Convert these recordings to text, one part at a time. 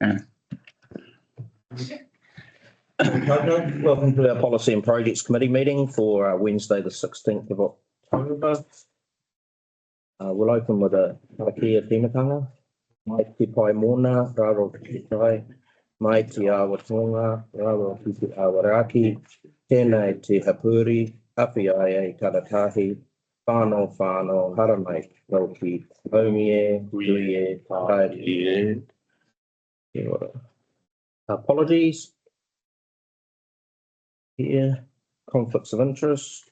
Welcome to our Policy and Projects Committee meeting for Wednesday the 16th of October. We'll open with a Karakia Tīmatanga. Mai te pai mōna, raro te tai, mai te awatonga, raro te awaraki, tēnei te hapuri, api ai karatahi, whānau, haramai, rauki, haumie, huie, haere. Apologies. Here, conflicts of interest.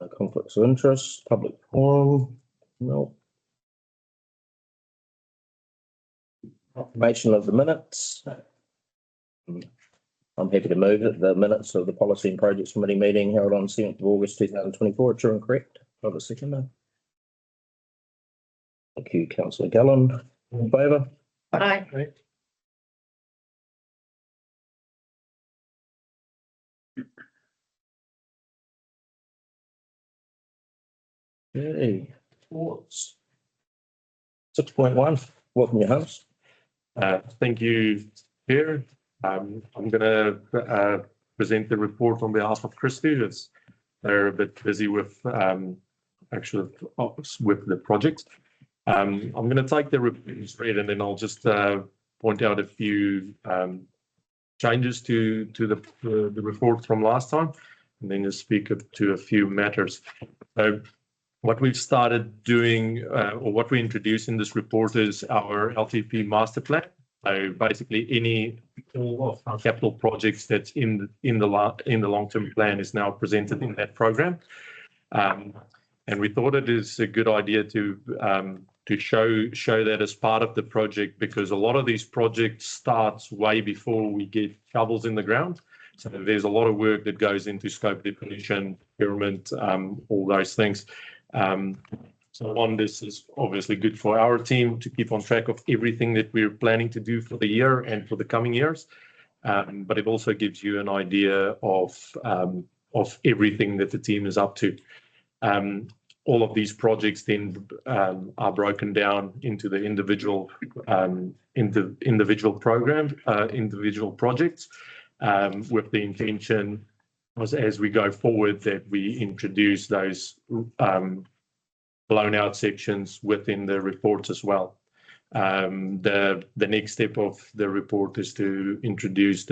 No conflicts of interest, public forum, no. Confirmation of the minutes. I'm happy to move it. The minutes of the Policy and Projects Committee meeting held on 7th of August 2024 are true and correct. Have a second. Thank you, Councillor Gallen. In favour? Aye. Okay. 6.1. Welcome, your host. Thank you, Chair. I'm going to present the report on behalf of Christy. They're a bit busy with with the project. I'm going to take the report straight, and then I'll just point out a few changes to the report from last time, and then just speak to a few matters. So, what we've started doing, or what we introduced in this report, is our LTP master plan. So basically, all of our capital projects that's in the long-term plan is now presented in that program, and we thought it is a good idea to show that as part of the project, because a lot of these projects starts way before we get shovels in the ground. So there's a lot of work that goes into scope definition, procurement, all those things. So this is obviously good for our team to keep on track of everything that we're planning to do for the year and for the coming years. But it also gives you an idea of everything that the team is up to. All of these projects then are broken down into the individual projects, with the intention as we go forward that we introduce those blown out sections within the reports as well. The next step of the report is to introduce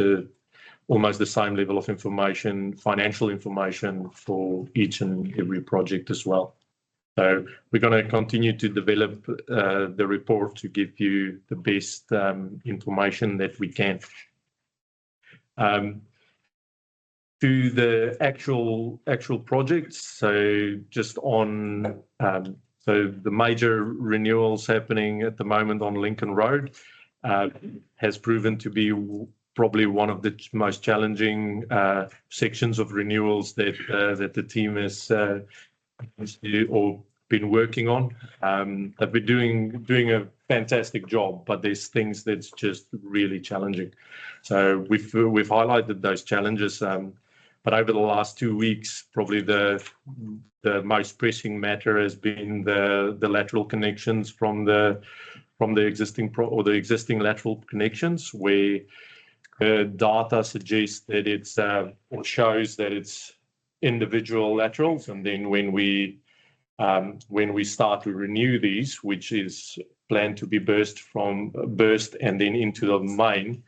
almost the same level of information, financial information, for each and every project as well. So we're going to continue to develop the report to give you the best information that we can. To the actual projects, so just on so the major renewals happening at the moment on Lincoln Road has proven to be probably one of the most challenging sections of renewals that the team has been working on. They've been doing a fantastic job, but there's things that's just really challenging. So we've highlighted those challenges. But over the last 2 weeks, probably the most pressing matter has been the lateral connections from the existing lateral connections, where data suggests that it's or shows that it's individual laterals, and then when we start to renew these, which is planned to be burst and then into the main,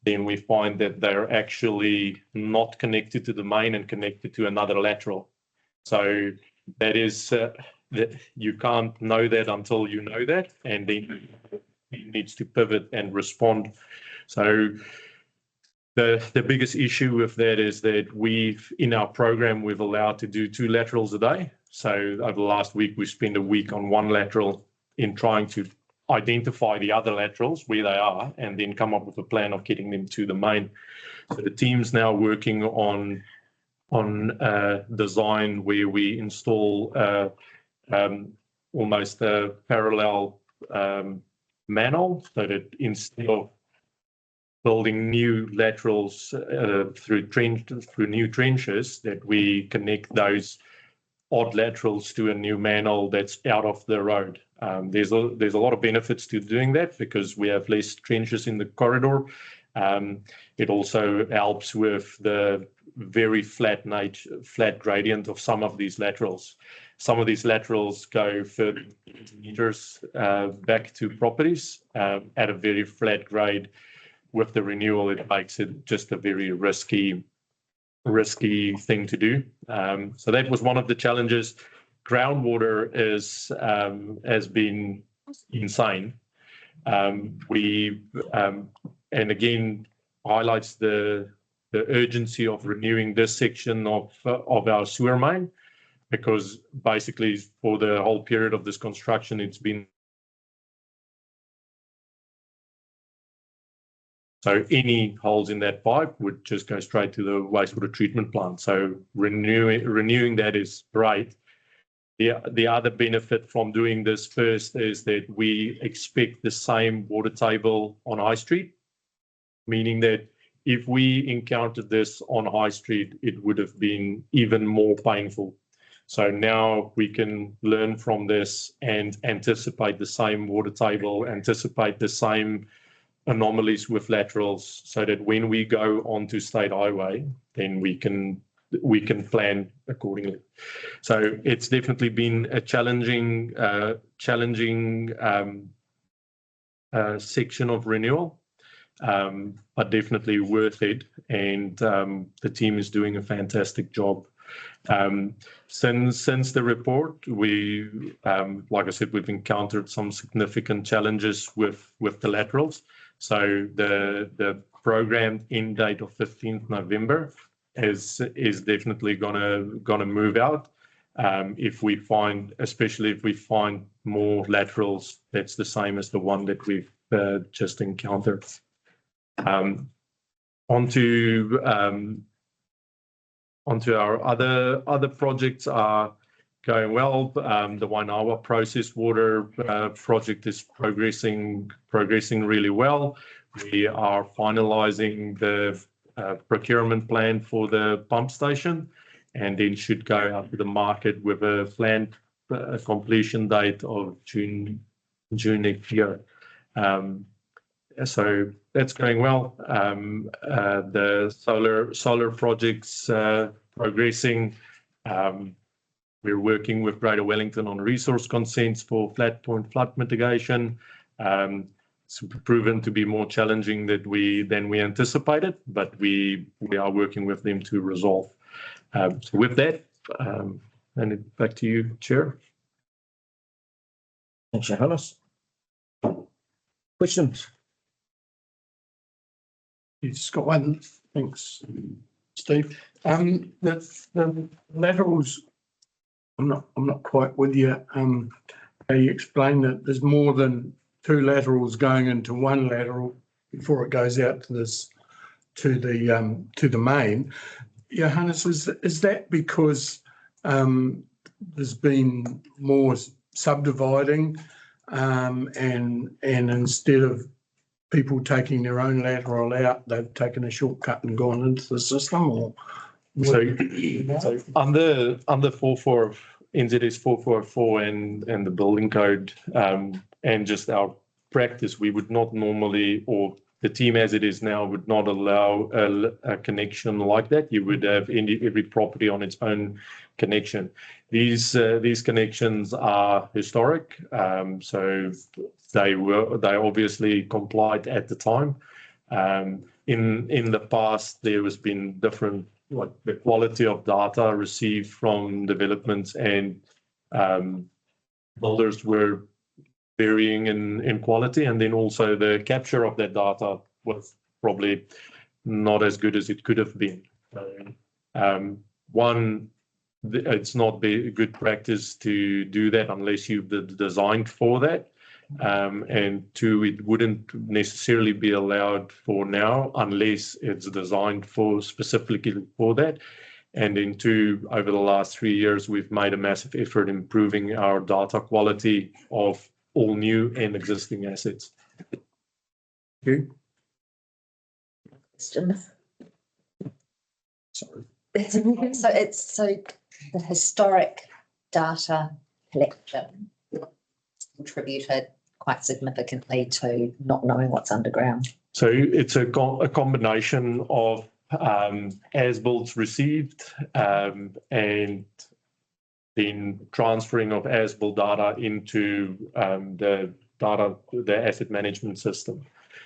then we find that they're actually not connected to the main and connected to another lateral. So that is that you can't know that until you know that, and then it needs to pivot and respond. So the biggest issue with that is that in our program, we've allowed to do 2 laterals a day. So over the last week, we spent a week on 1 lateral in trying to identify the other laterals where they are, and then come up with a plan of getting them to the main. So the team's now working on design where we install almost a parallel manhole, so that instead of building new laterals through new trenches, that we connect those odd laterals to a new manhole that's out of the road. There's a lot of benefits to doing that because we have less trenches in the corridor. It also helps with the very flat gradient of some of these laterals. Some of these laterals go 30 meters back to properties at a very flat grade. With the renewal, it makes it just a very risky thing to do. So that was one of the challenges. Groundwater has been insane. And again highlights the urgency of renewing this section of our sewer main, because basically for the whole period of this construction, it's been so any holes in that pipe would just go straight to the wastewater treatment plant. So renewing that is great. The other benefit from doing this first is that we expect the same water table on High Street, meaning that if we encountered this on High Street, it would have been even more painful. So now we can learn from this and anticipate the same water table, anticipate the same anomalies with laterals, so that when we go onto state highway, then we can plan accordingly. So it's definitely been a challenging section of renewal, but definitely worth it. And the team is doing a fantastic job. Since the report, we, like I said, we've encountered some significant challenges with the laterals. So the programmed end date of 15th November is definitely gonna move out. Especially if we find more laterals that's the same as the one that we've just encountered. Onto our other projects are going well. The Wainawa processed water project is progressing really well. We are finalising the procurement plan for the pump station, and then should go out to the market with a planned completion date of June next year. So that's going well. The solar projects progressing. We're working with Greater Wellington on resource consents for flat point flood mitigation. It's proven to be more challenging than we anticipated, but we are working with them to resolve. So with that, and it back to you, Chair. Thanks, Johannes. Questions? You just got one. Thanks, Steve. The laterals, I'm not quite with you. You explained that there's more than two laterals going into one lateral before it goes out to the main. Johannes, is that because there's been more subdividing, and instead of people taking their own lateral out, they've taken a shortcut and gone into the system? Or so under 44 NZS 444 and the building code, and just our practice, we would not normally, or the team as it is now, would not allow a connection like that. You would have every property on its own connection. These connections are historic, so they obviously complied at the time. In the past, there has been different, like the quality of data received from developments and builders were varying in quality, and then also the capture of that data was probably not as good as it could have been. One, it's not good practice to do that unless you've designed for that. And two, it wouldn't necessarily be allowed for now unless it's designed for specifically for that. And then two, over the last 3 years, we've made a massive effort improving our data quality of all new and existing assets. Thank you. Question. Sorry. So the historic data collection contributed quite significantly to not knowing what's underground? So it's a combination of as-builts received and then transferring of as-built data into the asset management system.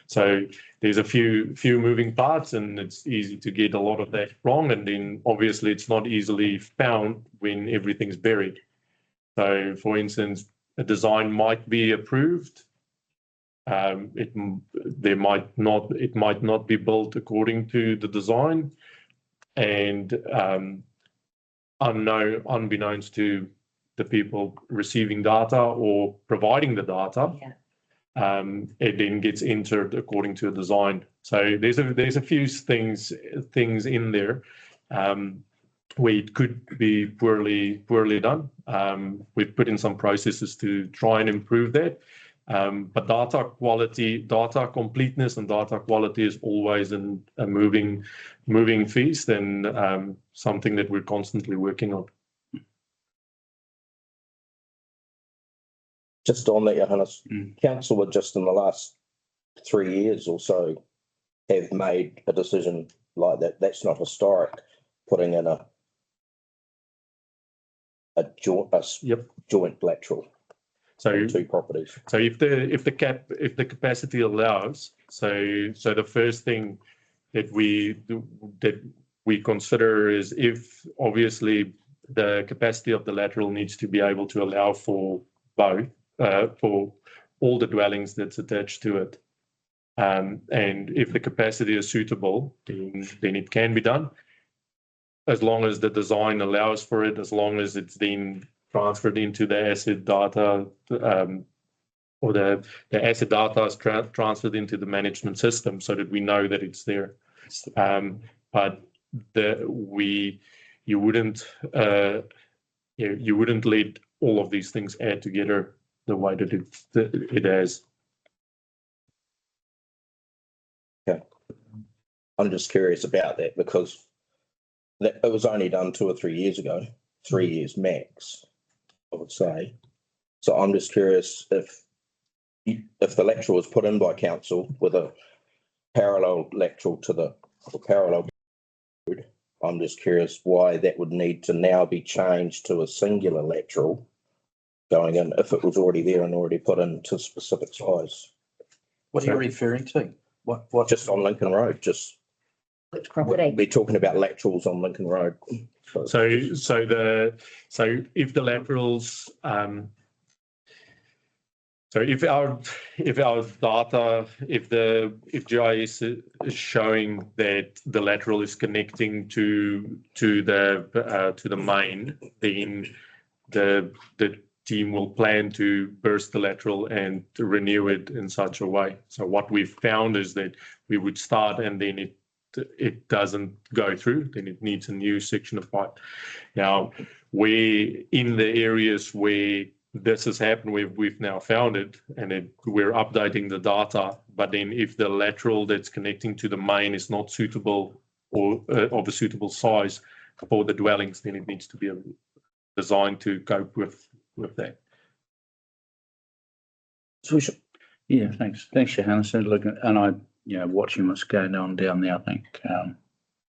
So there's a few moving parts, and it's easy to get a lot of that wrong. And then obviously it's not easily found when everything's buried. So for instance, a design might be approved. It might not be built according to the design, and unbeknownst to the people receiving data or providing the data, it then gets entered according to a design. So there's a few things in there where it could be poorly done. We've put in some processes to try and improve that. But data quality, data completeness and data quality is always a moving feast, and something that we're constantly working on. Just on that, Johannes, council would just in the last 3 years or so have made a decision like that. That's not historic, putting in a joint lateral. So two properties. So if the capacity allows, so the first thing that we consider is if obviously the capacity of the lateral needs to be able to allow for both, for all the dwellings that's attached to it. And if the capacity is suitable, then it can be done, as long as the design allows for it, as long as it's then transferred into the asset data, or the asset data is transferred into the management system, so that we know that it's there. But you wouldn't let all of these things add together the way that it has. Okay, I'm just curious about that because it was only done 2 or 3 years ago, 3 years max, I would say. So I'm just curious if the lateral was put in by council with a parallel lateral to the parallel road, I'm just curious why that would need to now be changed to a singular lateral going in if it was already there and already put into specific size. What are you referring to? What? Just on Lincoln Road, just Which property? we're talking about laterals on Lincoln Road. So if the laterals, so if our data, if GIS is showing that the lateral is connecting to the main, then the team will plan to burst the lateral and to renew it in such a way. So what we've found is that we would start and then it doesn't go through, then it needs a new section of pipe. Now, in the areas where this has happened, we've now found it, and we're updating the data. But then if the lateral that's connecting to the main is not suitable or of a suitable size for the dwellings, then it needs to be designed to cope with that. So we should, Yeah, thanks, Johannes. And look, and I, watching what's going on down there, I think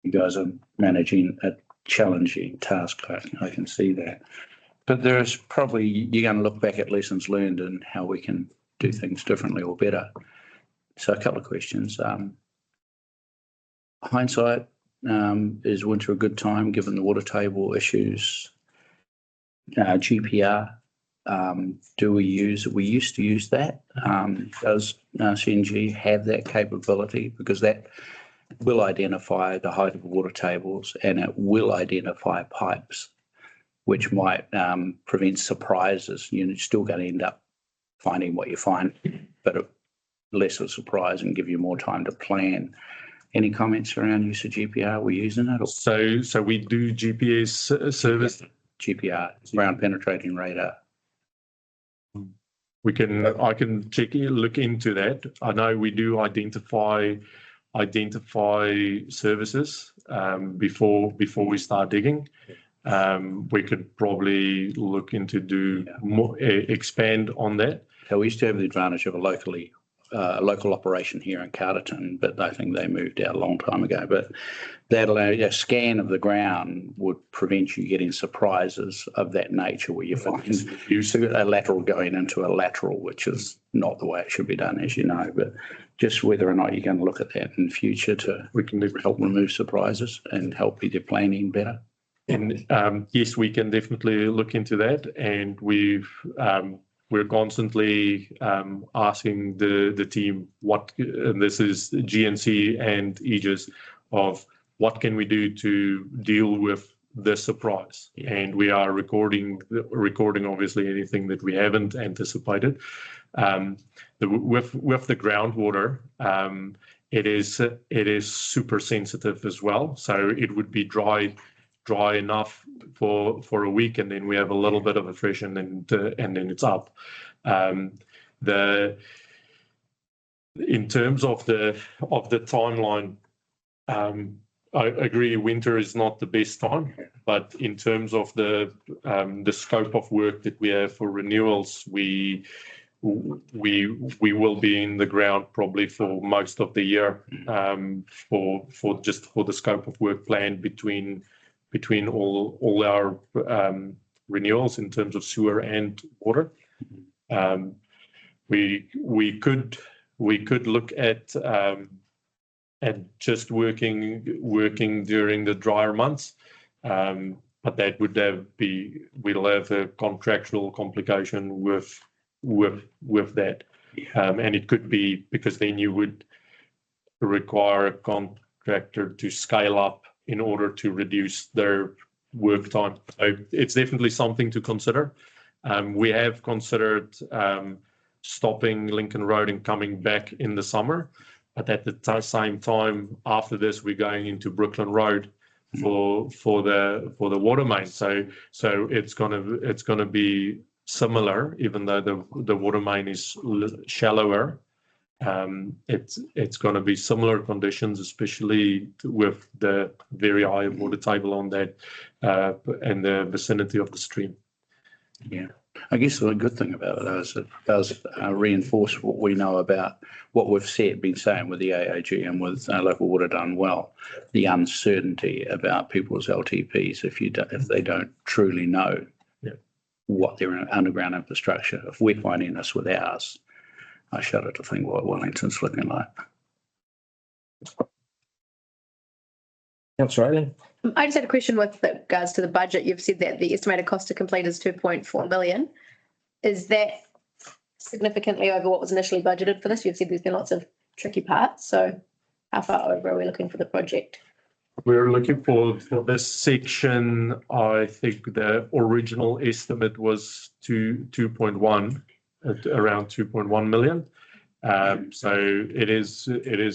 you guys are managing a challenging task. I can see that. But there's probably, you're going to look back at lessons learned and how we can do things differently or better. So a couple of questions. Hindsight, is winter a good time given the water table issues? GPR, we used to use that. Does CNG have that capability? Because that will identify the height of water tables and it will identify pipes, which might prevent surprises. You're still going to end up finding what you find, but less of a surprise and give you more time to plan. Any comments around use of GPR? We're using it? Or? So we do GPS service. GPR, ground penetrating radar. I can look into that. I know we do identify services before we start digging. we could probably look into do more, expand on that. So we used to have the advantage of a local operation here in Carterton, but I think they moved out a long time ago. But that a scan of the ground would prevent you getting surprises of that nature where you find a lateral going into a lateral, which is not the way it should be done, as you know. But just whether or not you're going to look at that in the future to help remove surprises and help with your planning better. And yes, we can definitely look into that, and we're constantly asking the team what, and this is GNC and Aegis, of what can we do to deal with the surprise. And we are recording obviously anything that we haven't anticipated. With the groundwater, it is super sensitive as well. So it would be dry enough for a week, and then we have a little bit of a freshen, and then it's up. In terms of the timeline, I agree winter is not the best time, but in terms of the scope of work that we have for renewals, we will be in the ground probably for most of the year, for the scope of work planned between all our renewals in terms of sewer and water. We could look at just working during the drier months, but that would we'll have a contractual complication with that, and it could be because then you would require a contractor to scale up in order to reduce their work time. So it's definitely something to consider. We have considered stopping Lincoln Road and coming back in the summer, but at the same time, after this, we're going into Brooklyn Road for the water main. So it's gonna be similar, even though the water main is shallower. It's going to be similar conditions, especially with the very high water table on that and the vicinity of the stream. Yeah, I guess the good thing about it is it does reinforce what we know about what we've been saying with the AAG and with local water done well, the uncertainty about people's LTPs if they don't truly know what their underground infrastructure. If we're finding this with ours, I shudder to think what Wellington's looking like. Councillor Ayling. I just had a question with regards to the budget. You've said that the estimated cost to complete is 2.4 million. Is that significantly over what was initially budgeted for this? You've said there's been lots of tricky parts. So how far over are we looking for the project? We're looking for this section. I think the original estimate was 2.1, around 2.1 million. So it is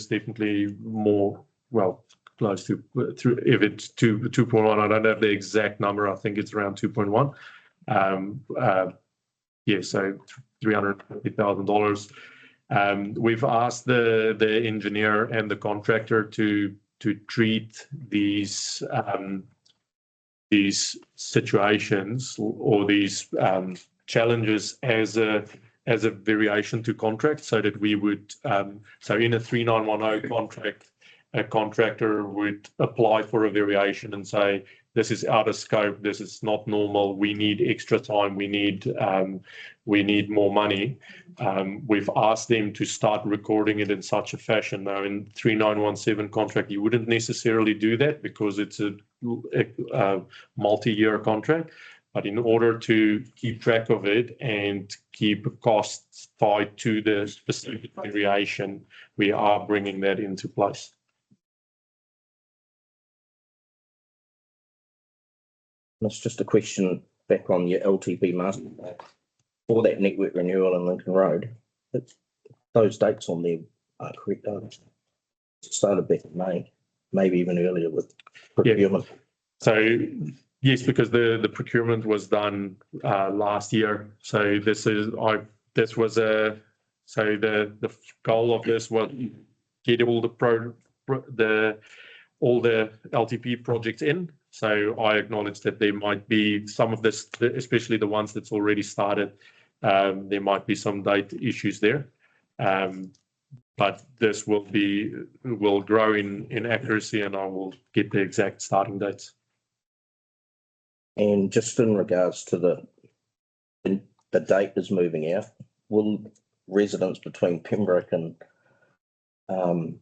definitely more, well, close to, if it's 2.1, I don't have the exact number. I think it's around 2.1. Yeah, so $350,000. We've asked the engineer and the contractor to treat these situations or these challenges as a variation to contract, so that we would so in a 3910 contract, a contractor would apply for a variation and say, this is out of scope, this is not normal, we need extra time, we need more money. We've asked them to start recording it in such a fashion. Now in 3917 contract, you wouldn't necessarily do that because it's a multi-year contract. But in order to keep track of it and keep costs tied to the specific variation, we are bringing that into place. It's just a question back on your LTP master plan. For that network renewal in Lincoln Road, those dates on there are correct, aren't they? It started back in May, maybe even earlier with procurement. Yeah. So yes, because the procurement was done last year. So the goal of this was get all the LTP projects in So I acknowledge that there might be some of this, especially the ones that's already started. There might be some date issues there. But this will grow in accuracy, and I will get the exact starting dates. And just in regards to the date is moving out, will residents between Pembroke and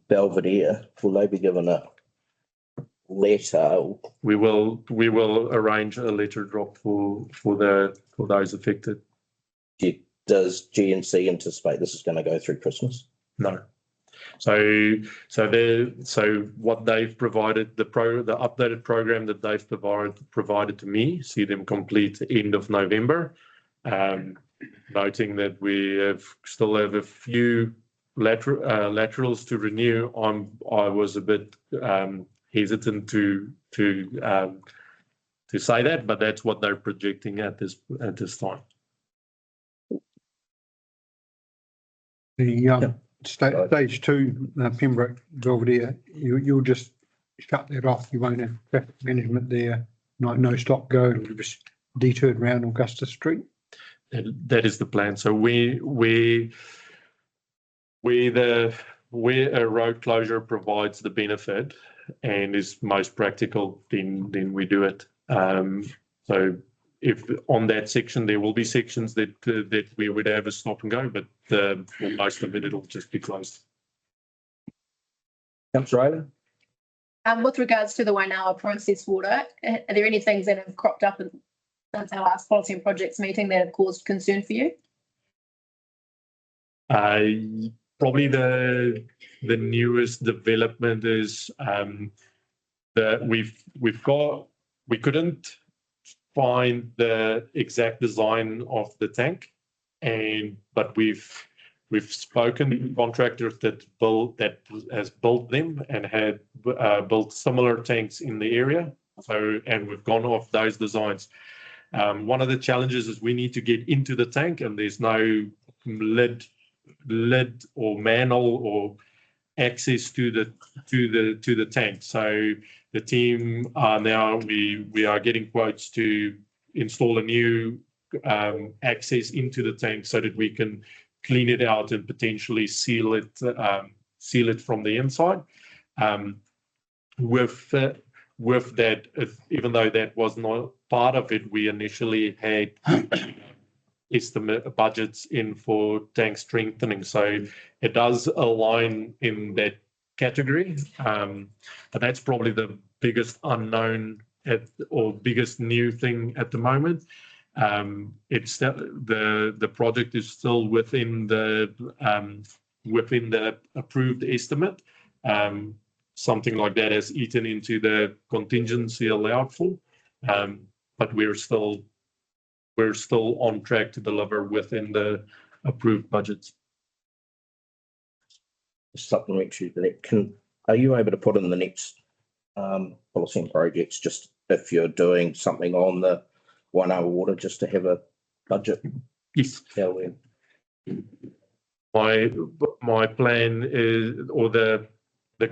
Belvedere, will they be given a letter? We will arrange a letter drop for those affected. Does GNC anticipate this is going to go through Christmas? No. So what they've provided, the updated program that they've provided to me, see them complete end of November. Noting that we still have a few laterals to renew. I was a bit hesitant to say that, but that's what they're projecting at this time. The stage 2 Pembroke Belvedere, you'll just shut that off. You won't have traffic management there. No stop go. It'll just deterred around Augusta Street. That is the plan. So where a road closure provides the benefit and is most practical, then we do it. So if on that section, there will be sections that we would have a stop and go, but for most of it, it'll just be closed. Councillor Ayling? With regards to the Wainawa processed water, are there any things that have cropped up since our last policy and projects meeting that have caused concern for you? Probably the newest development is that we couldn't find the exact design of the tank, but we've spoken to contractors that has built them and had built similar tanks in the area. And we've gone off those designs. One of the challenges is we need to get into the tank, and there's no lid or manhole or access to the tank. So the team we are getting quotes to install a new access into the tank so that we can clean it out and potentially seal it from the inside. With that, even though that was not part of it, we initially had estimate budgets in for tank strengthening. So it does align in that category. But that's probably the biggest unknown or biggest new thing at the moment. It's the project is still within the approved estimate. Something like that has eaten into the contingency allowed for, but we're still on track to deliver within the approved budgets. Supplementary to that, are you able to put in the next policy and projects, just if you're doing something on the Wainawa water, just to have a budget? Yes. My plan is, or the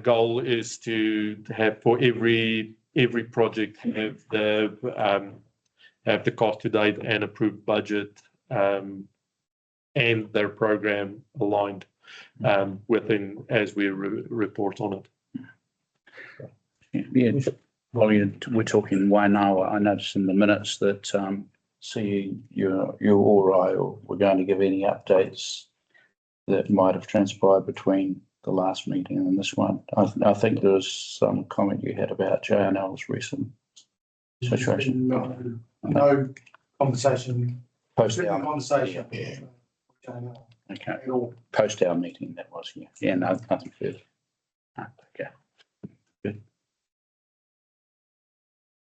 goal is to have for every project have the cost to date and approved budget and their program aligned within as we report on it. Yeah, while we're talking Wainawa, I noticed in the minutes that you're all right, or we're going to give any updates that might have transpired between the last meeting and this one. I think there was some comment you had about JNL's recent situation. No conversation. Post our Conversation. Yeah. JNL. Okay. Post our meeting, that was, yeah. Yeah, no, nothing further. Okay. Good.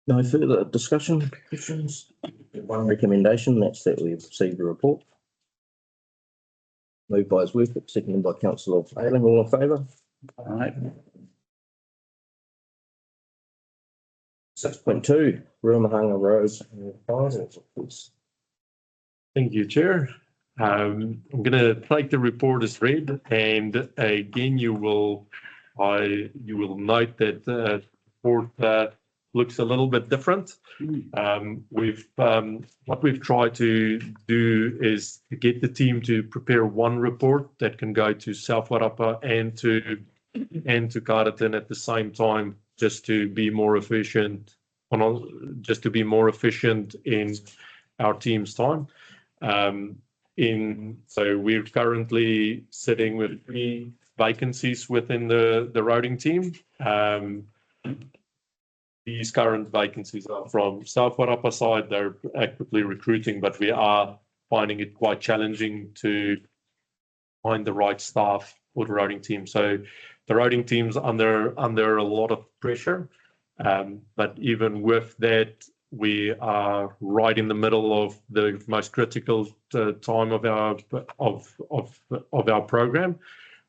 No further discussion, questions? One recommendation, that's that we've received a report. Moved by his work, seconded by Councillor Ayling. All in favour? All right. 6.2, Ruamāhanga Road. Thank you, Chair. I'm going to take the report as read, and again, you will note that the report looks a little bit different. What we've tried to do is to get the team to prepare one report that can go to South Warapa and to Carterton at the same time, just to be more efficient in our team's time. So we're currently sitting with 3 vacancies within the roading team. These current vacancies are from South Warapa side. They're actively recruiting, but we are finding it quite challenging to find the right staff for the roading team. So the roading team's under a lot of pressure. But even with that, we are right in the middle of the most critical time of our program.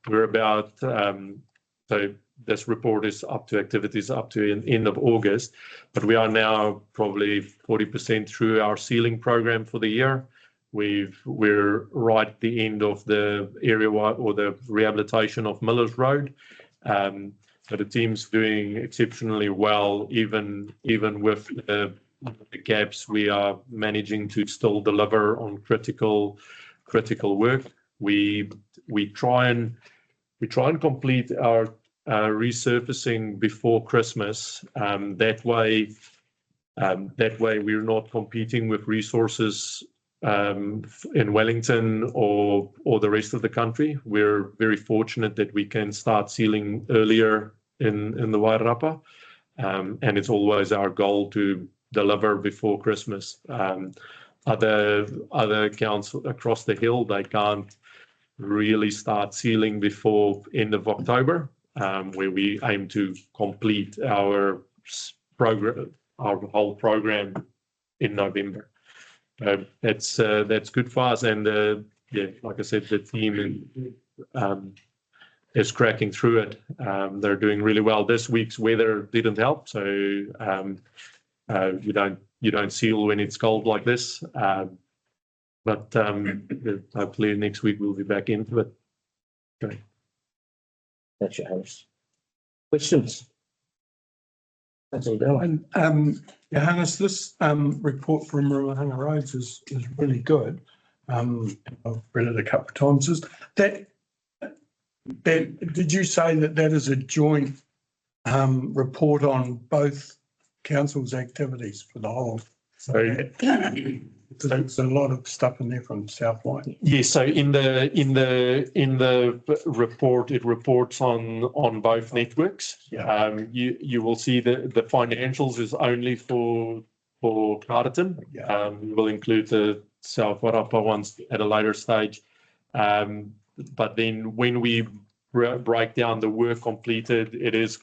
We're about so this report is up to activities up to end of August, but we are now probably 40% through our sealing program for the year. We're right at the end of the area or the rehabilitation of Millers Road. So the team's doing exceptionally well, even with the gaps. We are managing to still deliver on critical work. We try and complete our resurfacing before Christmas. That way we're not competing with resources in Wellington or the rest of the country. We're very fortunate that we can start sealing earlier in the Wairarapa, and it's always our goal to deliver before Christmas. Other accounts across the hill, they can't really start sealing before end of October, where we aim to complete our whole program in November. That's good for us, and like I said, the team is cracking through it. They're doing really well. This week's weather didn't help, so you don't seal when it's cold like this. But hopefully next week we'll be back into it. Okay. That's your host. Questions? That's all going. And Johannes, this report from Ruamāhanga Roads is really good. I've read it a couple of times. Did you say that is a joint report on both councils' activities for the whole? So there's a lot of stuff in there from Southline. Yes, so in the report, it reports on both networks. Yeah. You will see the financials is only for Carterton. Yeah. We will include the South Warapa ones at a later stage. But then when we break down the work completed, it is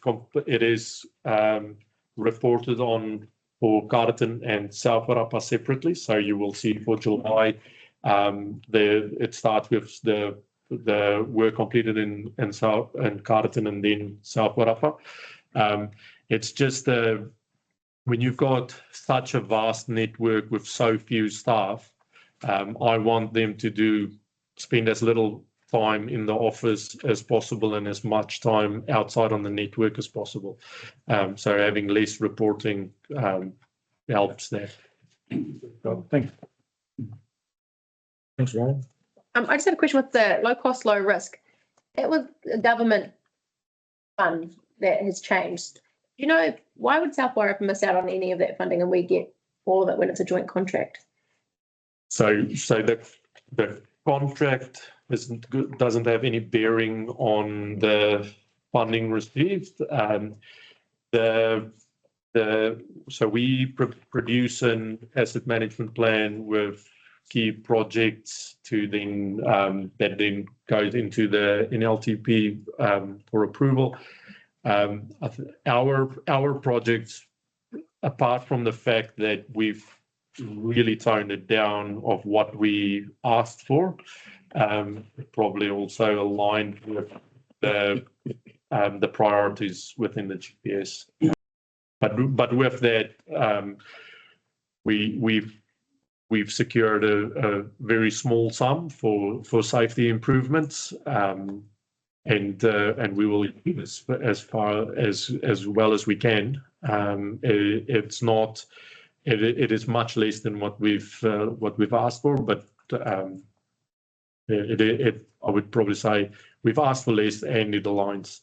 reported on for Carterton and South Warapa separately. So you will see for July, it starts with the work completed in Carterton and then South Warapa. It's just when you've got such a vast network with so few staff, I want them to spend as little time in the office as possible and as much time outside on the network as possible. So having less reporting helps that. Thank you. Thanks, Ryan. I just had a question with the low cost, low risk. That was a government fund that has changed. Do you know, why would South Warapa miss out on any of that funding and we get all of it when it's a joint contract? So the contract doesn't have any bearing on the funding received. So we produce an asset management plan with key projects to then that then goes into the NLTP for approval. Our projects, apart from the fact that we've really toned it down of what we asked for, probably also aligned with the priorities within the GPS. But with that, we've secured a very small sum for safety improvements, and we will use as far as well as we can. It's not. It is much less than what we've asked for, but I would probably say we've asked for less and it aligns.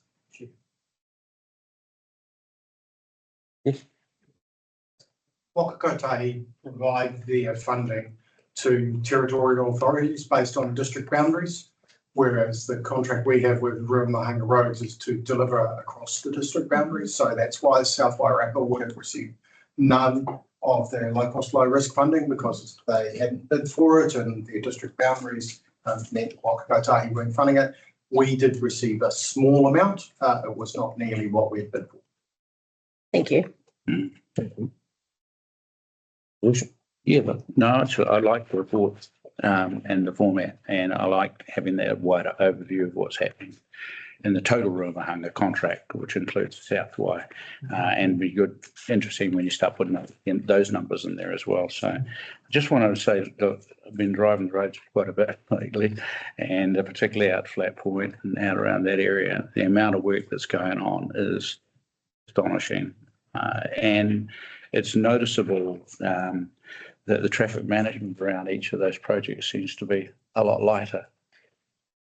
Whakakotahi provide their funding to territorial authorities based on district boundaries, whereas the contract we have with Ruamāhanga Roads is to deliver across the district boundaries. So that's why South Wairarapa would have received none of their low cost, low risk funding, because they hadn't bid for it and their district boundaries meant Whakakotahi weren't funding it. We did receive a small amount. It was not nearly what we had bid for. Thank you. Yeah, but no, I like the report and the format, and I like having that wider overview of what's happening in the total Ruamāhanga contract, which includes South Wai, and be good, interesting when you start putting those numbers in there as well. So I just wanted to say, look, I've been driving the roads quite a bit lately, and particularly out Flat Point and out around that area. The amount of work that's going on is astonishing, and it's noticeable that the traffic management around each of those projects seems to be a lot lighter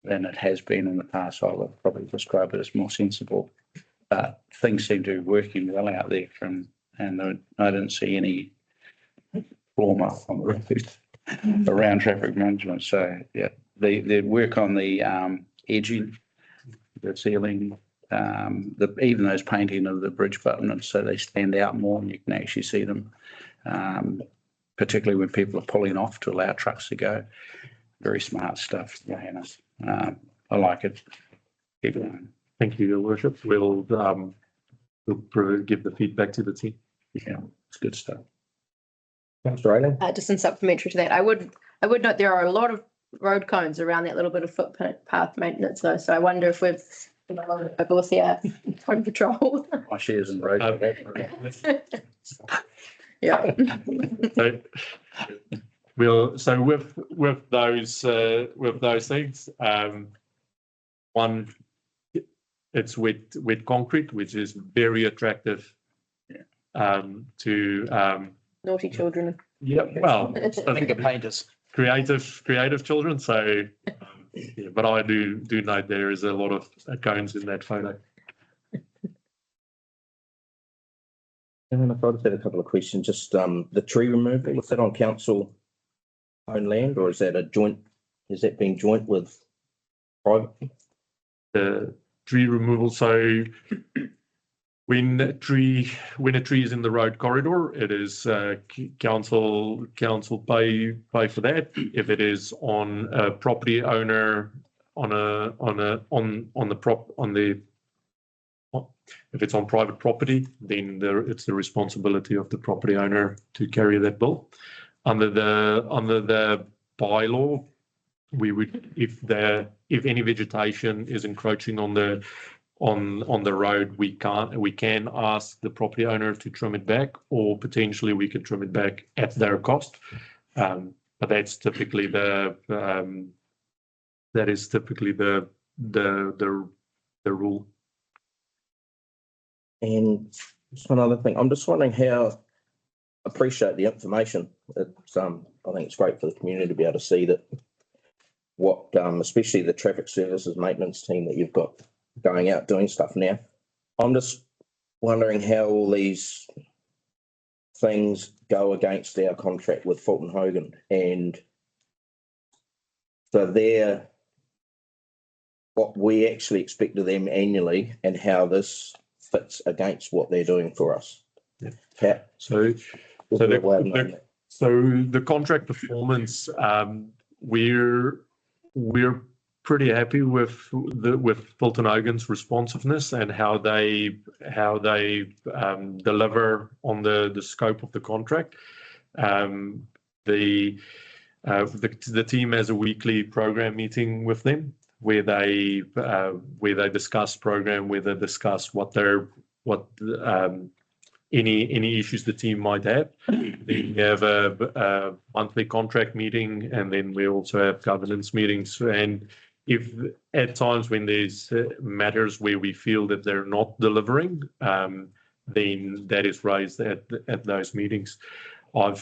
than it has been in the past. I would probably describe it as more sensible, but things seem to be working well out there and I didn't see any trauma on the road around traffic management. So yeah, the work on the edging, the ceiling, even those painting of the bridge battlements so they stand out more and you can actually see them, particularly when people are pulling off to allow trucks to go. Very smart stuff, Johanna. I like it. Keep going. Thank you, Your Worship. We'll give the feedback to the team. Yeah, it's good stuff. Councillor Ayling? Just in supplementary to that, I would note there are a lot of road cones around that little bit of footpath maintenance though. So I wonder if we've with the road patrol. My shares in road. Yeah. So with those things, one, it's with concrete, which is very attractive to Naughty children. yeah, well, I think the painters. creative children. So yeah, but I do note there is a lot of cones in that photo. And if I just had a couple of questions, just the tree removal, is that on council owned land or is that being joint with private? The tree removal. So when a tree is in the road corridor, it is council pay for that. If it is on a property owner if it's on private property, then it's the responsibility of the property owner to carry that bill. Under the bylaw, we would, if any vegetation is encroaching on the road, we can ask the property owner to trim it back, or potentially we could trim it back at their cost. But that's typically the rule. And just one other thing, I'm just wondering how, appreciate the information. It's I think it's great for the community to be able to see that what especially the traffic services maintenance team that you've got going out doing stuff now. I'm just wondering how all these things go against our contract with Fulton Hogan, and so they're what we actually expect of them annually and how this fits against what they're doing for us. Yeah. So the contract performance, we're pretty happy with Fulton Hogan's responsiveness and how they deliver on the scope of the contract. The team has a weekly program meeting with them where they discuss program, where they discuss any issues the team might have. Then we have a monthly contract meeting, and then we also have governance meetings. And if at times when there's matters where we feel that they're not delivering, then that is raised at those meetings. I've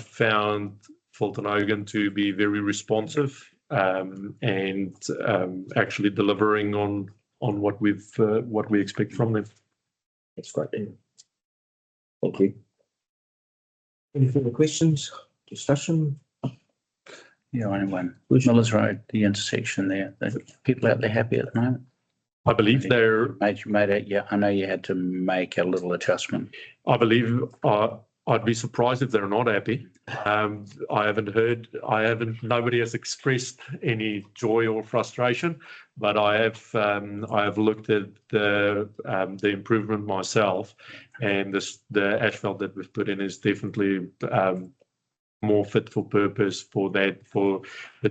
found Fulton Hogan to be very responsive and actually delivering on what we expect from them. That's great. Thank you. Any further questions, discussion? Yeah, only one. Millers Road, the intersection there. The people out there happy at the moment? I believe they're. Made it. Yeah, I know you had to make a little adjustment. I believe I'd be surprised if they're not happy. Nobody has expressed any joy or frustration, but I have looked at the improvement myself, and the asphalt that we've put in is definitely more fit for purpose for the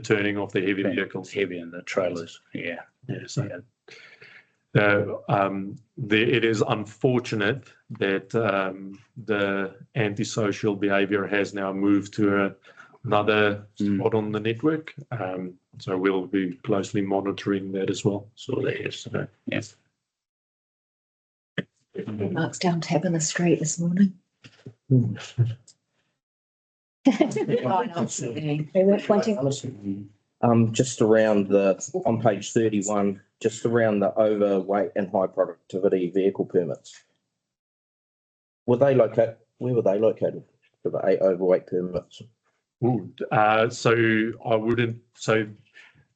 turning of the heavy vehicles. Heavy in the trailers, yeah. Yeah, so it is unfortunate that the antisocial behaviour has now moved to another spot on the network. So we'll be closely monitoring that as well. So there is, yes. Mark's down tapping the street this morning. They weren't pointing. Just around on page 31, just around the overweight and high productivity vehicle permits. Where were they located for the 8 overweight permits?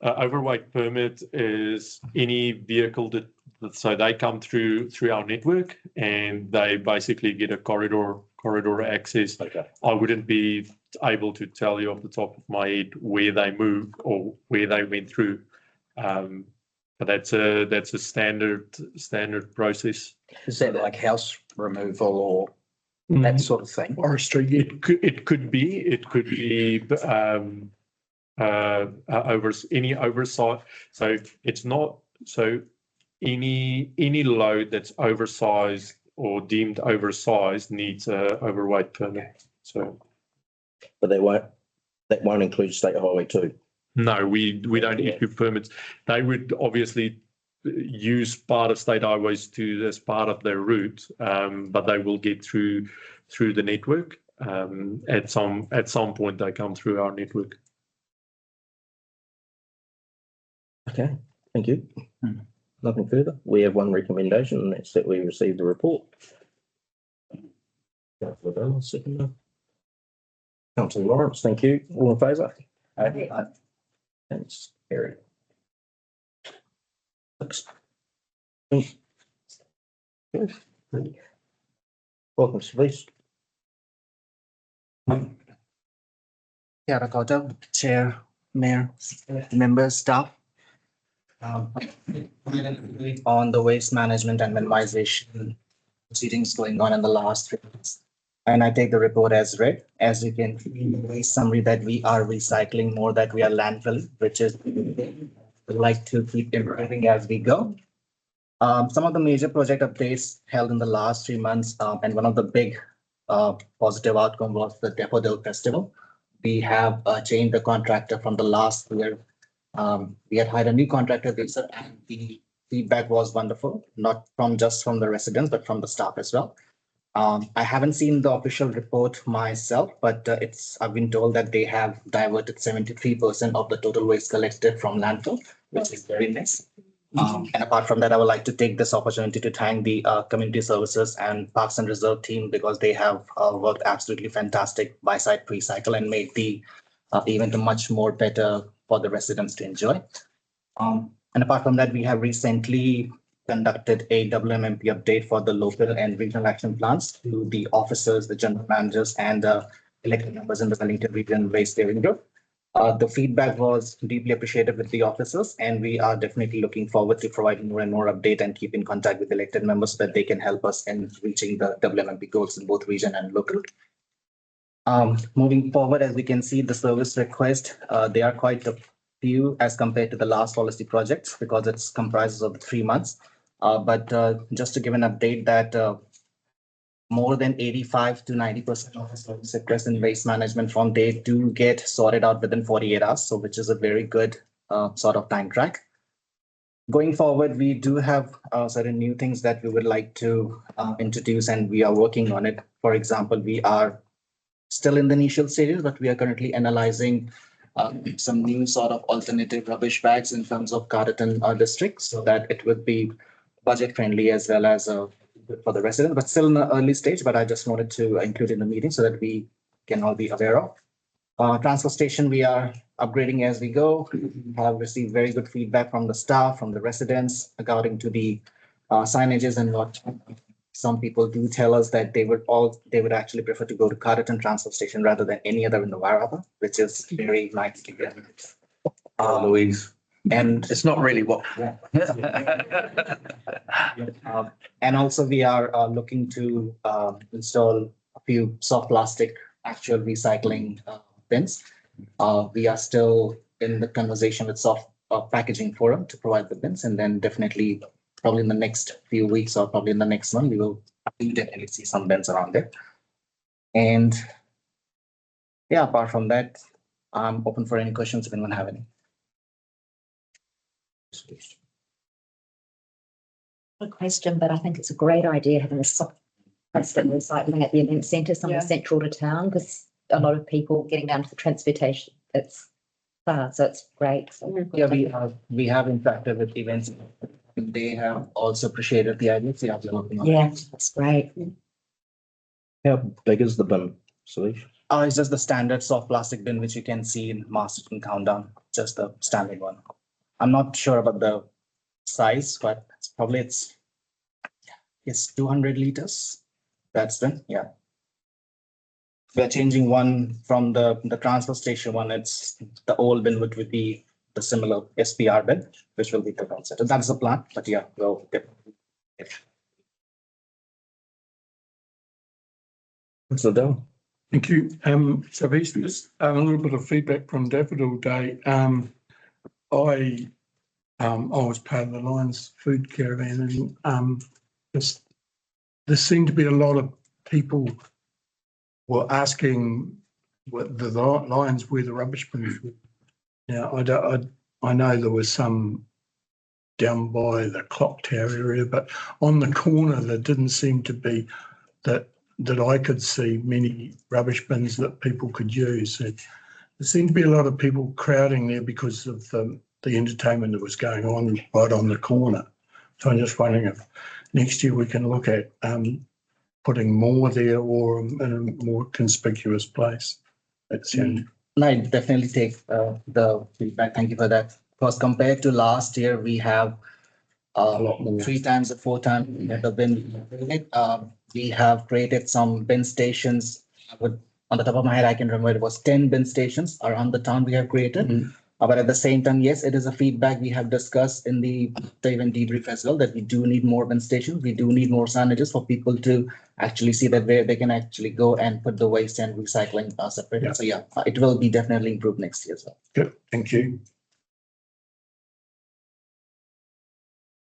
Overweight permit is any vehicle so they come through our network and they basically get a corridor access. Okay. I wouldn't be able to tell you off the top of my head where they moved or where they went through, but that's a standard process. Is that like house removal or that sort of thing? Forestry, It could be any oversight. So it's not any load that's oversized or deemed oversized needs a overweight permit. So, but that won't include State Highway 2. No, we don't issue permits. They would obviously use part of state highways as part of their route, but they will get through the network. At some point, they come through our network. Okay, thank you. Nothing further. We have one recommendation, and that's that we receive the report. Councillor Bell, seconder. Councillor Laurence, thank you. All in favour? Thanks, Harry. Welcome, please. Kia ora koutou, Chair, Mayor, members, staff. On the waste management and minimization proceedings going on in the last 3 months. And I take the report as read. As you can see in the summary that we are recycling more than we are landfilling, which is we'd like to keep improving as we go. Some of the major project updates held in the last 3 months, and one of the big positive outcome was the Daffodil Festival. We have changed the contractor from the last year. We had hired a new contractor, and the feedback was wonderful, not just from the residents, but from the staff as well. I haven't seen the official report myself, but I've been told that they have diverted 73% of the total waste collected from landfill, which is very nice. And apart from that, I would like to take this opportunity to thank the Community Services and Parks and Reserve team, because they have worked absolutely fantastic by site pre-cycle and made the event much more better for the residents to enjoy. And apart from that, we have recently conducted a WMMP update for the local and regional action plans to the officers, the general managers, and the elected members in the Wellington Region Waste Steering Group. The feedback was deeply appreciated with the officers, and we are definitely looking forward to providing more and more update and keep in contact with elected members so that they can help us in reaching the WMMP goals in both region and local. Moving forward, as we can see, the service request, they are quite a few as compared to the last policy projects because it's comprises of 3 months. But just to give an update that more than 85 to 90% of the service requests in waste management form, they do get sorted out within 48 hours, so which is a very good sort of time track. Going forward, we do have certain new things that we would like to introduce, and we are working on it. For example, we are still in the initial stages, but we are currently analyzing some new sort of alternative rubbish bags in terms of Carterton district, so that it would be budget friendly as well as for the residents, but still in the early stage. But I just wanted to include in the meeting so that we can all be aware of. Transfer station, we are upgrading as we go. We have received very good feedback from the staff, from the residents, according to the signages and what some people do tell us that they would actually prefer to go to Carterton transfer station rather than any other in the Wairarapa, which is very nice to hear. Louise. And It's not really what. and also we are looking to install a few soft plastic actual recycling bins. We are still in the conversation with soft packaging forum to provide the bins, and then definitely probably in the next few weeks or probably in the next month, we will definitely see some bins around there. And yeah, apart from that, I'm open for any questions if anyone have any. A question, but I think it's a great idea having a soft plastic recycling at the event centre, somewhere central to town, because a lot of people getting down to the transportation, it's far, so it's great. So, Yeah, we have interacted with events. They have also appreciated the idea. So yeah, working on it. yeah, that's great. How big is the bin, Salish? It's just the standard soft plastic bin, which you can see in Masterton Countdown, just the standard one. I'm not sure about the size, but it's 200 liters. That's the, yeah. We're changing one from the transfer station one. It's the old bin, which would be the similar SPR bin, which will be the concept. That's the plan, but yeah, we'll get. So done. Thank you. So there's just a little bit of feedback from Daffodil Day. I was part of the Lions food caravan, and there seemed to be a lot of people were asking what the Lions where the rubbish bins were. Now, I know there was some down by the clock tower area, but on the corner there didn't seem to be that I could see many rubbish bins that people could use. There seemed to be a lot of people crowding there because of the entertainment that was going on right on the corner. So I'm just wondering if next year we can look at putting more there or in a more conspicuous place. That's it. I definitely take the feedback. Thank you for that. Because compared to last year, we have A lot more. 3 times or 4 times the bin. We have created some bin stations. On the top of my head, I can remember it was 10 bin stations around the town we have created. But at the same time, yes, it is a feedback we have discussed in the event debrief as well, that we do need more bin stations. We do need more signages for people to actually see that where they can actually go and put the waste and recycling separate. Yeah. So yeah, it will be definitely improved next year as well. Good, thank you.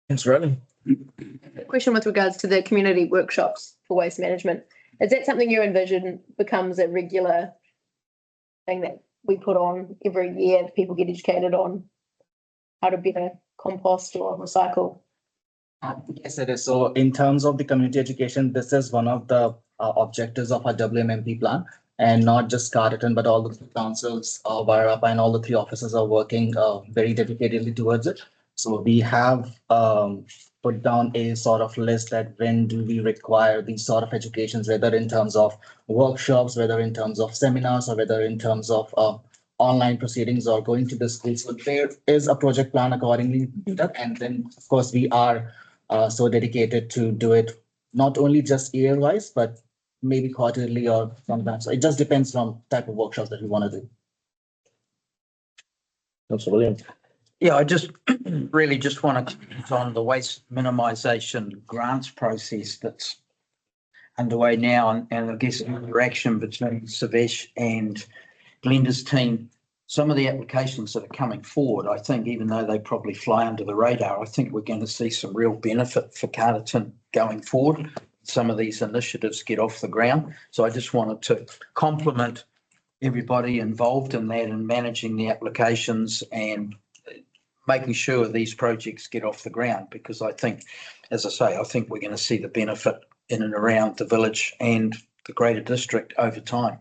Thanks, Riley. Question with regards to the community workshops for waste management. Is that something you envision becomes a regular thing that we put on every year, that people get educated on how to better compost or recycle? Yes, it is. So in terms of the community education, this is one of the objectives of our WMMP plan, and not just Carterton, but all the councils, Wairarapa, and all the 3 officers are working very dedicatedly towards it. So we have put down a sort of list that when do we require these sort of educations, whether in terms of workshops, whether in terms of seminars, or whether in terms of online proceedings or going to the schools. So there is a project plan accordingly to that. And then, of course, we are so dedicated to do it not only just year-wise, but maybe quarterly or sometimes. So it just depends on type of workshops that we want to do. Councillor Williams. Yeah, I just really just want to comment on the waste minimisation grants process that's underway now, and I guess interaction between Savesh and Glenda's team. Some of the applications that are coming forward, I think, even though they probably fly under the radar, I think we're going to see some real benefit for Carterton going forward. Some of these initiatives get off the ground. So I just wanted to compliment everybody involved in that and managing the applications and making sure these projects get off the ground, because I think, as I say, I think we're going to see the benefit in and around the village and the greater district over time.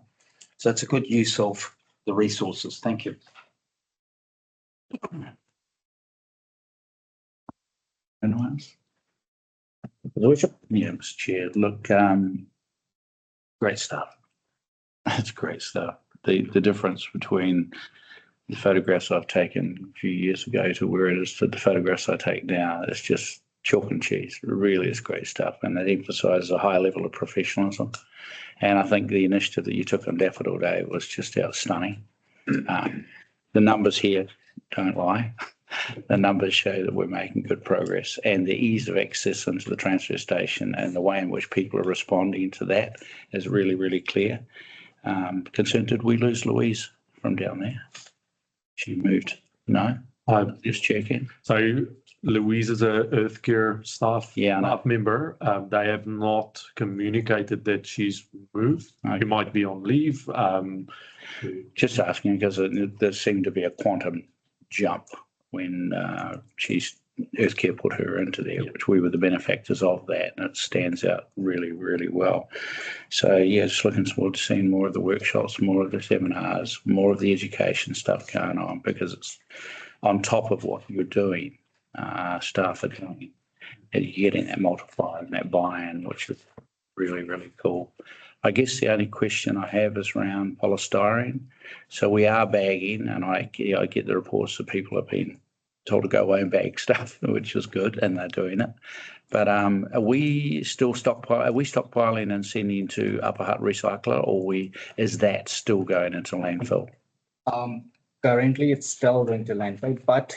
So it's a good use of the resources. Thank you. Anyone else? Your Worship. Yeah, Mr. Chair. Look, great stuff. It's great stuff. The difference between the photographs I've taken a few years ago to where it is to the photographs I take now, it's just chalk and cheese. It really is great stuff, and it emphasises a high level of professionalism. And I think the initiative that you took on Daffodil Day was just outstanding. The numbers here don't lie. The numbers show that we're making good progress, and the ease of access into the transfer station and the way in which people are responding to that is really, really clear. Concerned, did we lose Louise from down there? She moved? No? Just checking. So Louise is a Earthcare staff member. They have not communicated that she's moved. Okay. She might be on leave. Just asking because there seemed to be a quantum jump when Earthcare put her into there, which we were the benefactors of that, and it stands out really, really well. So yeah, just looking forward to seeing more of the workshops, more of the seminars, more of the education stuff going on, because it's on top of what you're doing, staff are doing, and you're getting that multiplier and that buy-in, which is really, really cool. I guess the only question I have is around polystyrene. So we are bagging, and I get the reports that people have been told to go away and bag stuff, which is good, and they're doing it. But are we still stockpiling and sending to Upper Hutt Recycler, or is that still going into landfill? Currently, it's still going to landfill, but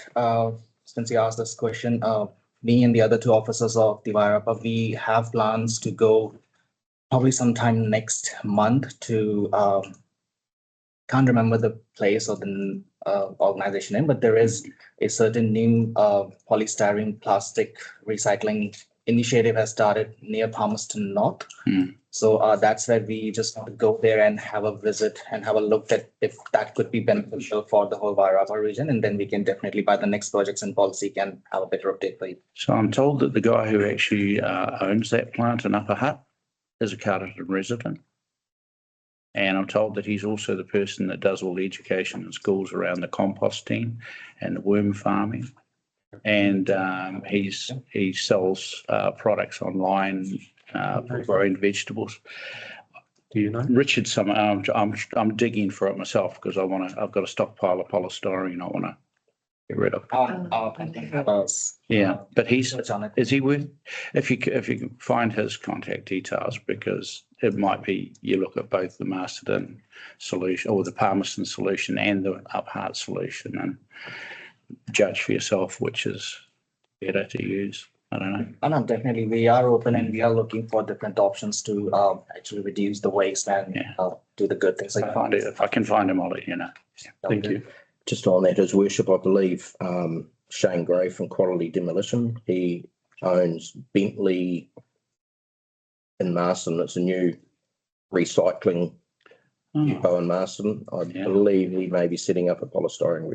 since you asked this question, me and the other two officers of the Wairarapa, we have plans to go probably sometime next month to, can't remember the place or the organization name, but there is a certain new polystyrene plastic recycling initiative has started near Palmerston North. So that's where we just want to go there and have a visit and have a look at if that could be beneficial for the whole Wairarapa region, and then we can definitely, by the next projects and policy, can have a better update for you. So I'm told that the guy who actually owns that plant in Upper Hutt is a Carterton resident. And I'm told that he's also the person that does all the education in schools around the composting and the worm farming. And he sells products online for growing vegetables. Do you know? Richard, I'm digging for it myself because I've got a stockpile of polystyrene I want to get rid of. Yeah, but is he worth, if you can find his contact details, because it might be you look at both the Masterton solution or the Palmerston solution and the Upper Hutt solution and judge for yourself which is better to use. I don't know. No, definitely. We are open and we are looking for different options to actually reduce the waste and do the good things. If I can find him, I'll let you know. Thank you. Just on that, His Worship, I believe, Shane Gray from Quality Demolition, he owns Bentley in Marston. It's a new recycling depot in Marston. I believe he may be setting up a polystyrene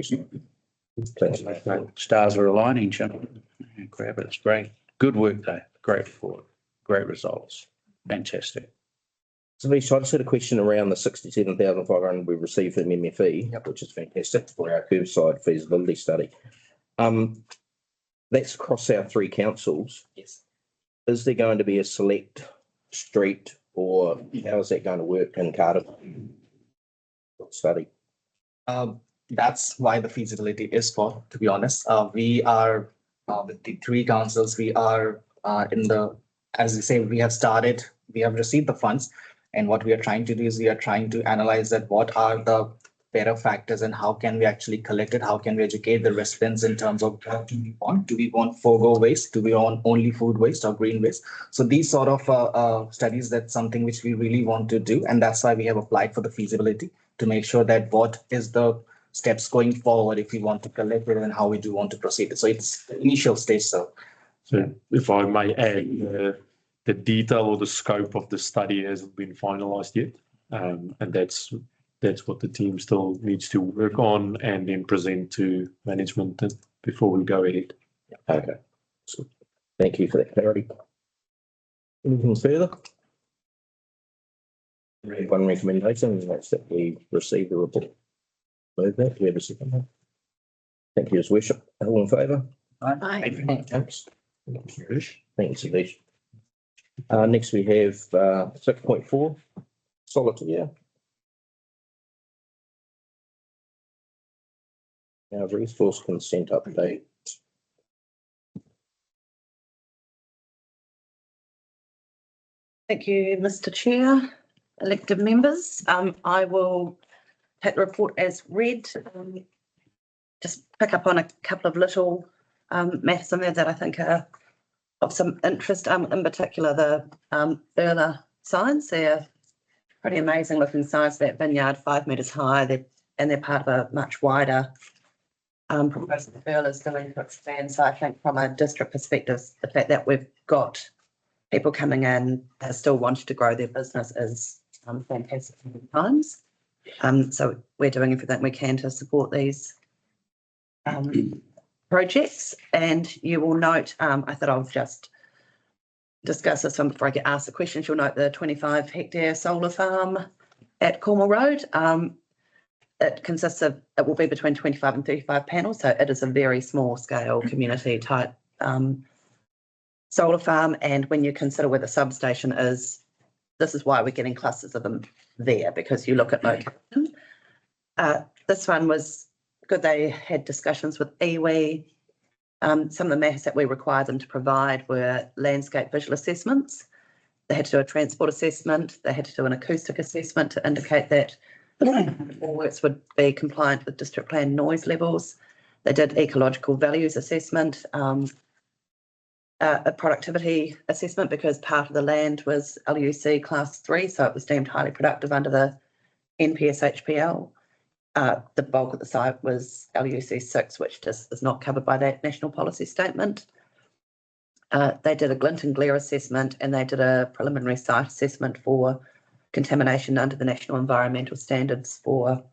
recycling plant. Stars are aligning, gentlemen. Grab it. It's great. Good work, though. Great report. Great results. Fantastic. So, Lisa, I just had a question around the 67,500 we received from MFE, which is fantastic for our curbside feasibility study. That's across our three councils. Yes. Is there going to be a select street, or how is that going to work in Carterton study? That's why the feasibility is for, to be honest. We are with the three councils, we are as we say, we have received the funds. And what we are trying to do is we are trying to analyze that what are the better factors and how can we actually collect it? How can we educate the residents in terms of what do we want? Do we want forgo waste? Do we want only food waste or green waste? So these sort of studies, that's something which we really want to do. And that's why we have applied for the feasibility to make sure that what is the steps going forward if we want to collect it and how we do want to proceed. So it's the initial stage. So if I may add, the detail or the scope of the study hasn't been finalized yet. And that's what the team still needs to work on and then present to management before we go ahead. Okay. So, thank you for that clarity. Anything further? We have one recommendation, and that's that we receive the report. Move that. Do we have a second? Thank you, His Worship. All in favour? Aye. Thanks. Thanks, Sadish. Next we have 6.4, solitaire. Now, resource consent update. Thank you, Mr. Chair, elected members. I will take the report as read. Just pick up on a couple of little matters in there that I think are of some interest. In particular, the Urla signs. They're pretty amazing looking signs. That vineyard, 5 metres high, and they're part of a much wider proposal that Urla's doing to expand. So I think from a district perspective, the fact that we've got people coming in still wanting to grow their business is fantastic times. So we're doing everything we can to support these projects. And you will note, I thought I'll just discuss this one before I get asked the questions. You'll note the 25 hectare solar farm at Cornwall Road. It will be between 25 and 35 panels. So it is a very small scale community type solar farm. And when you consider where the substation is, this is why we're getting clusters of them there, because you look at location. This one was good. They had discussions with iwi. Some of the matters that we required them to provide were landscape visual assessments. They had to do a transport assessment. They had to do an acoustic assessment to indicate that all works would be compliant with district plan noise levels. They did ecological values assessment, a productivity assessment, because part of the land was LUC class 3, so it was deemed highly productive under the NPSHPL. The bulk of the site was LUC 6, which just is not covered by that national policy statement. They did a glint and glare assessment, and they did a preliminary site assessment for contamination under the national environmental standards for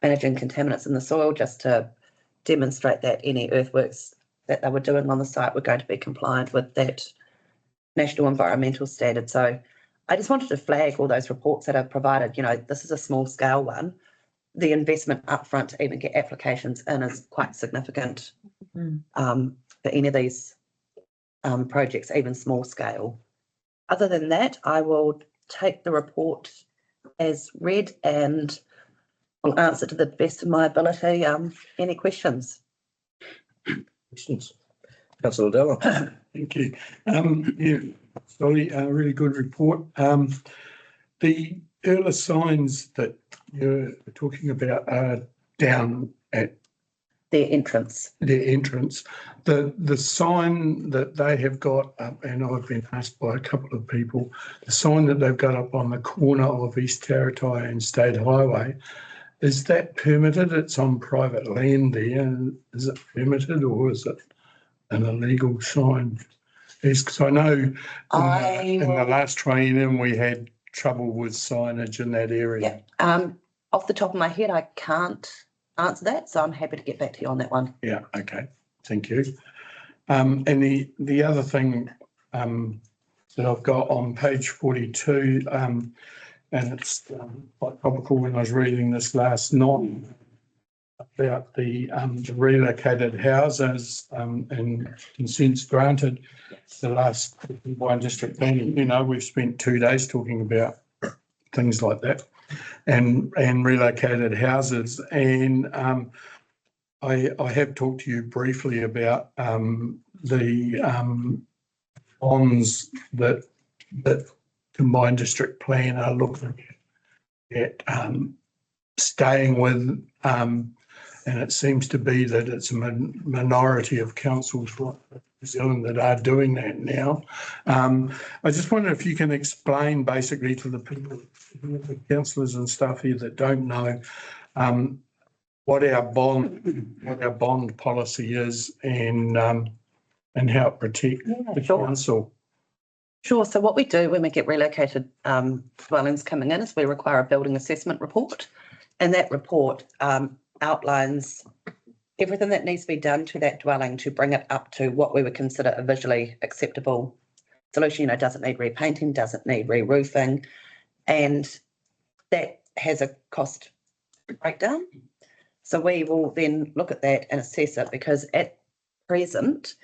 managing contaminants in the soil, just to demonstrate that any earthworks that they were doing on the site were going to be compliant with that national environmental standard. So I just wanted to flag all those reports that are provided. You know, this is a small scale one. The investment upfront to even get applications in is quite significant for any of these projects, even small scale. Other than that, I will take the report as read and will answer to the best of my ability. Any questions? Questions? Councillor Dallin. Thank you. Yeah, sorry, a really good report. The Urla signs that you're talking about are down at Their entrance. The sign that they have got up, and I've been asked by a couple of people, the sign that they've got up on the corner of East Taratai and State Highway, is that permitted? It's on private land there. Is it permitted, or is it an illegal sign? Because I know in the last training we had trouble with signage in that area. Yeah. Off the top of my head, I can't answer that, so I'm happy to get back to you on that one. Yeah, okay, thank you. And the other thing that I've got on page 42, and it's quite topical when I was reading this last night about the relocated houses and consents granted. The last one district planning, you know, we've spent 2 days talking about things like that and relocated houses. And I have talked to you briefly about the bonds that combined district plan are looking at staying with, and it seems to be that it's a minority of councils in New Zealand that are doing that now. I just wonder if you can explain basically to the people, the councillors and stuff here that don't know, what our bond policy is and how it protects the council. Sure. So what we do when we get relocated dwellings coming in is we require a building assessment report, and that report outlines everything that needs to be done to that dwelling to bring it up to what we would consider a visually acceptable solution, doesn't need repainting, doesn't need re-roofing, and that has a cost breakdown. So we will then look at that and assess it, because at present,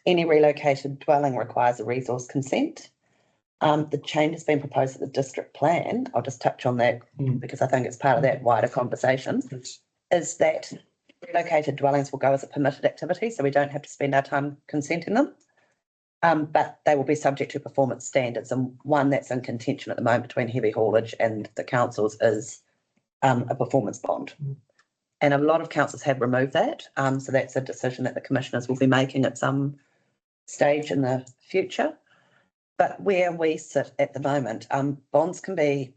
any relocated dwelling requires a resource consent. The change has been proposed at the district plan. I'll just touch on that because I think it's part of that wider conversation, is that relocated dwellings will go as a permitted activity, so we don't have to spend our time consenting them. But they will be subject to performance standards, and one that's in contention at the moment between heavy haulage and the councils is a performance bond. And a lot of councils have removed that. So that's a decision that the commissioners will be making at some stage in the future. But where we sit at the moment, bonds can be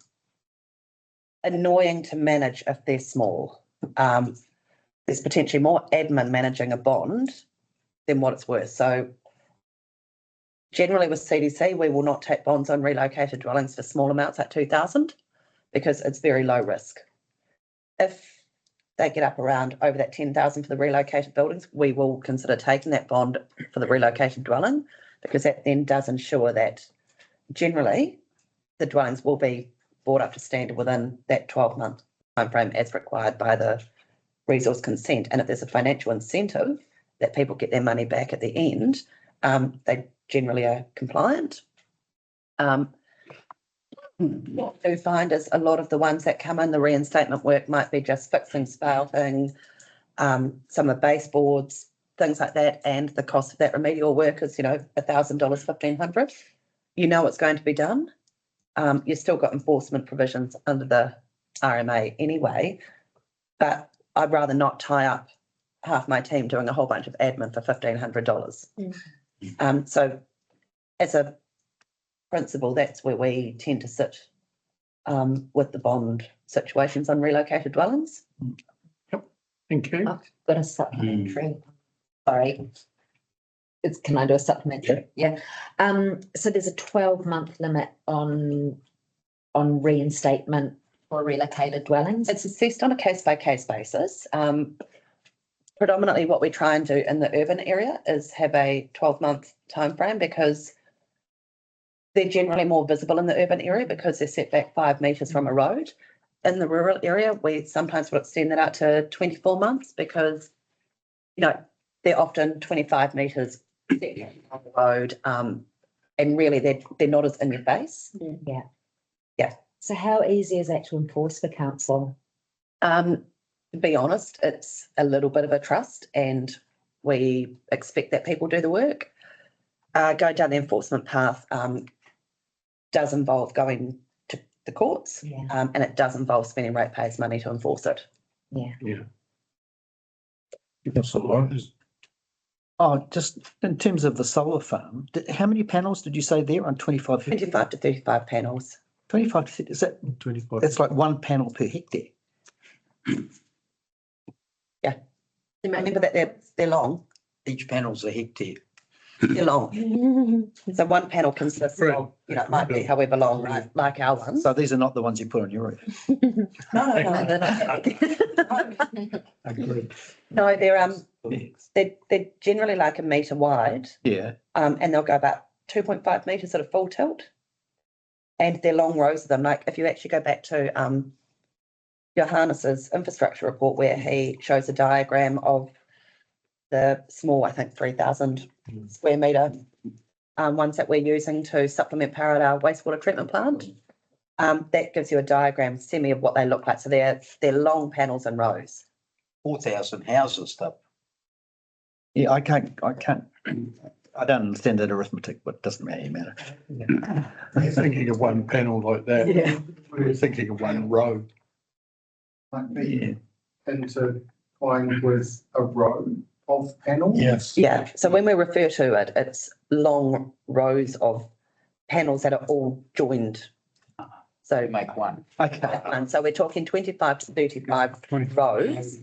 annoying to manage if they're small. There's potentially more admin managing a bond than what it's worth. So generally with CDC, we will not take bonds on relocated dwellings for small amounts like 2,000 because it's very low risk. If they get up around over that 10,000 for the relocated buildings, we will consider taking that bond for the relocated dwelling, because that then does ensure that generally the dwellings will be brought up to standard within that 12-month timeframe as required by the resource consent. And if there's a financial incentive that people get their money back at the end, they generally are compliant. What I do find is a lot of the ones that come in, the reinstatement work might be just fixing, spouting, some of the baseboards, things like that, and the cost of that remedial work is, $1,000, $1,500. It's going to be done. You've still got enforcement provisions under the RMA anyway, but I'd rather not tie up half my team doing a whole bunch of admin for $1,500. So as a principle, that's where we tend to sit with the bond situations on relocated dwellings. Thank you. I've got a supplementary. Sorry. Can I do a supplementary? Yeah. So there's a 12-month limit on reinstatement for relocated dwellings. It's assessed on a case-by-case basis. Predominantly what we try and do in the urban area is have a 12-month timeframe, because they're generally more visible in the urban area because they're set back 5 metres from a road. In the rural area, we sometimes will extend that out to 24 months because, they're often 25 metres on the road, and really they're not as in your face. Yeah. Yeah. So how easy is that to enforce for council? To be honest, it's a little bit of a trust, and we expect that people do the work. Going down the enforcement path does involve going to the courts, and it does involve spending ratepayers' money to enforce it. Yeah. Oh, just in terms of the solar farm, how many panels did you say there on 25? 25 to 35 panels. 25 to 30, is that 25. that's like 1 panel per hectare? Yeah. Remember that they're long. Each panel's a hectare. They're long. So 1 panel consists of, it might be however long, right, like our one. So these are not the ones you put on your roof? No, they're not. Agreed. No, they're generally like 1 metre wide. Yeah. And they'll go about 2.5 metres at a full tilt. And they're long rows of them. Like if you actually go back to Johannes's infrastructure report, where he shows a diagram of the small, I think 3,000 square metre ones that we're using to supplement power at our wastewater treatment plant. That gives you a diagram semi of what they look like. So they're long panels and rows. 4,000 houses though. Yeah, I don't understand that arithmetic, but it doesn't really matter. You're thinking of 1 panel like that. Yeah. We're thinking of 1 row. Intertwined with a row of panels. Yes. Yeah. So when we refer to it, it's long rows of panels that are all joined. So Make one. Okay. and so we're talking 25 to 35 rows,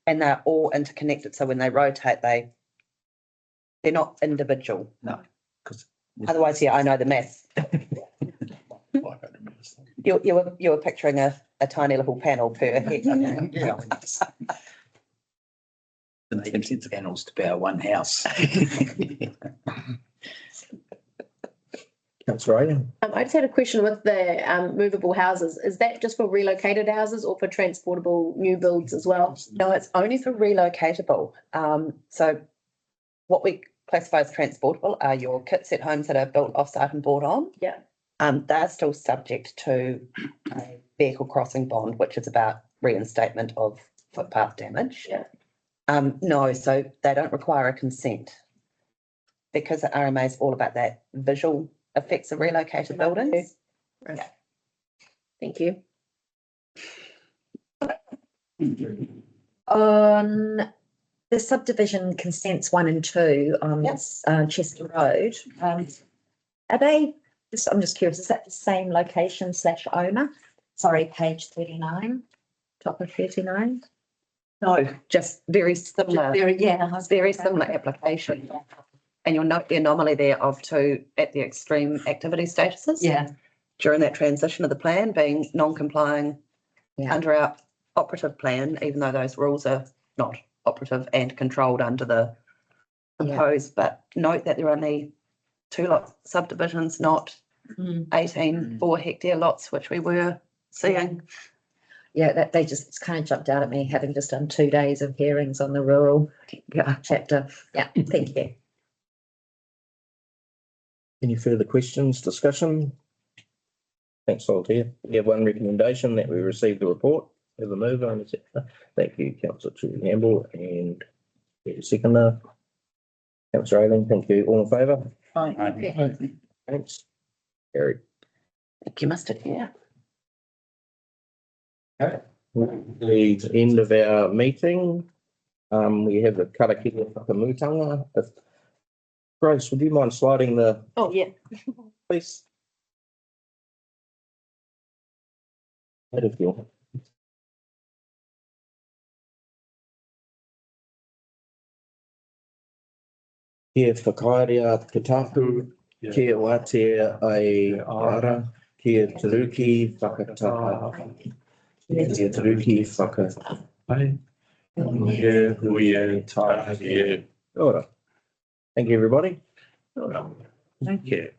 and they're all interconnected. So when they rotate, they're not individual. No, because Otherwise, I know the math. You were picturing a tiny little panel per hectare. yeah. The native panels to power one house. Councillor Ayling. I just had a question with the movable houses. Is that just for relocated houses or for transportable new builds as well? No, it's only for relocatable. So what we classify as transportable are your kit set homes that are built off-site and bought on. Yeah. They're still subject to a vehicle crossing bond, which is about reinstatement of footpath damage. Yeah. No, so they don't require a consent because the RMA is all about that visual effects of relocated buildings. Right. Thank you. On the subdivision consents 1 and 2 on Chester Road, are they, I'm just curious, is that the same location / owner? Sorry, page 39, top of 39? No, just very similar. Very similar application. And you'll note the anomaly there of 2 at the extreme activity statuses. Yeah. During that transition of the plan being non-complying Yeah. under our operative plan, even though those rules are not operative and controlled under the proposed, but note that there are only 2 lot subdivisions, not 18 4-hectare lots, which we were seeing. Yeah, that they just, it's kind of jumped out at me, having just done 2 days of hearings on the rural chapter. Yeah, thank you. Any further questions, discussion? Thanks, Althea. We have one recommendation that we received the report as a mover and a seconder. Thank you, Councillor Cherry-Campbell, and seconder, Councillor Ayling. Thank you. All in favour? Aye. Thanks. Carried. Thank you, Mr. Chair. Okay. The end of our meeting. We have the Karakia Whakamutunga. Grace, would you mind sliding the, Oh, yeah. please? If you want. Kia whakaarea te tapu, kia wātea ai ara, kia taruki whakataha. Kia taruki whakataha. Ora. Thank you, everybody. Thank you.